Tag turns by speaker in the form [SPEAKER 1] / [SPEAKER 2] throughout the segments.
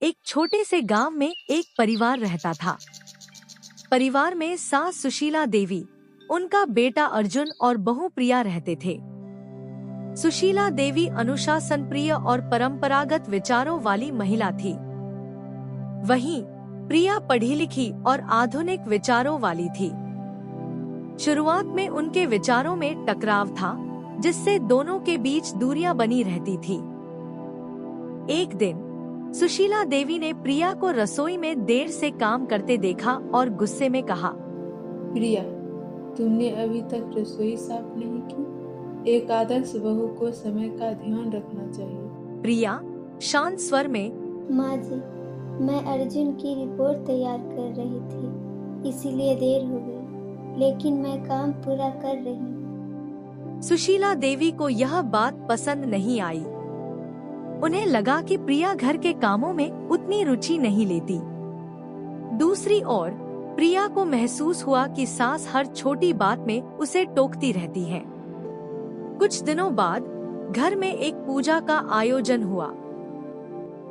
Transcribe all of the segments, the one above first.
[SPEAKER 1] एक छोटे से गांव में एक परिवार रहता था। परिवार में सास सुशीला देवी, उनका बेटा अर्जुन और बहू प्रिया रहते थे। सुशीला देवी अनुशासन प्रिय और परंपरागत विचारों वाली महिला थी। वहीं प्रिया पढ़ी लिखी और आधुनिक विचारों वाली थी। शुरुआत में उनके विचारों में टकराव था, जिससे दोनों के बीच दूरियां बनी रहती थी। एक दिन सुशीला देवी ने प्रिया को रसोई में देर से काम करते देखा और गुस्से में कहा,
[SPEAKER 2] प्रिया, तुमने अभी तक रसोई साफ नहीं की। एक आदर्श बहू को समय का ध्यान रखना चाहिए।
[SPEAKER 1] प्रिया शांत स्वर में,
[SPEAKER 3] माँ जी, मैं अर्जुन की रिपोर्ट तैयार कर रही थी, इसीलिए देर हो गई, लेकिन मैं काम पूरा कर रही हूँ।
[SPEAKER 1] सुशीला देवी को यह बात पसंद नहीं आई। उन्हें लगा कि प्रिया घर के कामों में उतनी रुचि नहीं लेती। दूसरी ओर प्रिया को महसूस हुआ कि सास हर छोटी बात में उसे टोकती रहती है। कुछ दिनों बाद घर में एक पूजा का आयोजन हुआ।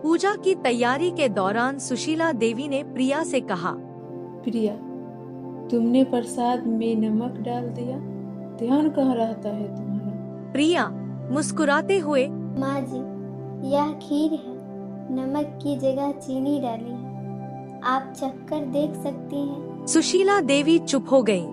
[SPEAKER 1] पूजा की तैयारी के दौरान सुशीला देवी ने प्रिया से कहा,
[SPEAKER 2] प्रिया, तुमने प्रसाद में नमक डाल दिया। ध्यान कहाँ रहता है तुम्हारा?
[SPEAKER 1] प्रिया मुस्कुराते हुए,
[SPEAKER 3] माँ जी, यह खीर है, नमक की जगह चीनी डाली है, आप चखकर देख सकती हैं।
[SPEAKER 1] सुशीला देवी चुप हो गईं,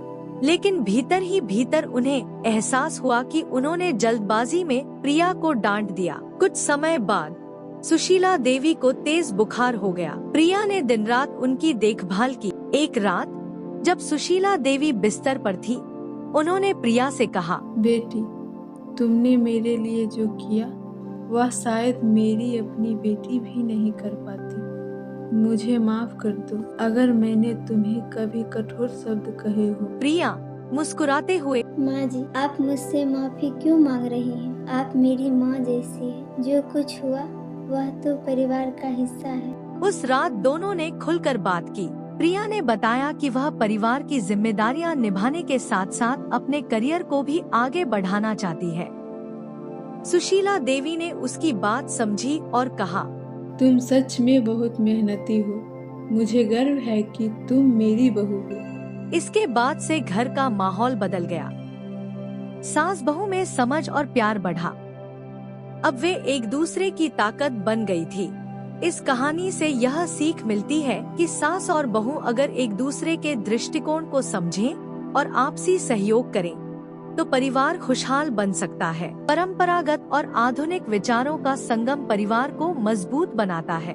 [SPEAKER 1] लेकिन भीतर ही भीतर उन्हें एहसास हुआ कि उन्होंने जल्दबाजी में प्रिया को डांट दिया। कुछ समय बाद सुशीला देवी को तेज बुखार हो गया। प्रिया ने दिन रात उनकी देखभाल की। एक रात जब सुशीला देवी बिस्तर पर थी, उन्होंने प्रिया से कहा,
[SPEAKER 2] बेटी, तुमने मेरे लिए जो किया वह शायद मेरी अपनी बेटी भी नहीं कर पाती। मुझे माफ कर दो अगर मैंने तुम्हें कभी कठोर शब्द कहे हो।
[SPEAKER 1] प्रिया मुस्कुराते हुए,
[SPEAKER 3] माँ जी, आप मुझसे माफी क्यों मांग रही हैं? आप मेरी माँ जैसी हैं। जो कुछ हुआ वह तो परिवार का हिस्सा है।
[SPEAKER 1] उस रात दोनों ने खुलकर बात की। प्रिया ने बताया कि वह परिवार की जिम्मेदारियां निभाने के साथ साथ अपने करियर को भी आगे बढ़ाना चाहती है। सुशीला देवी ने उसकी बात समझी और कहा,
[SPEAKER 2] तुम सच में बहुत मेहनती हो। मुझे गर्व है कि तुम मेरी बहू हो।
[SPEAKER 1] इसके बाद से घर का माहौल बदल गया। सास बहू में समझ और प्यार बढ़ा। अब वे एक दूसरे की ताकत बन गई थी। इस कहानी से यह सीख मिलती है कि सास और बहू अगर एक दूसरे के दृष्टिकोण को समझें और आपसी सहयोग करें, तो परिवार खुशहाल बन सकता है। परंपरागत और आधुनिक विचारों का संगम परिवार को मजबूत बनाता है।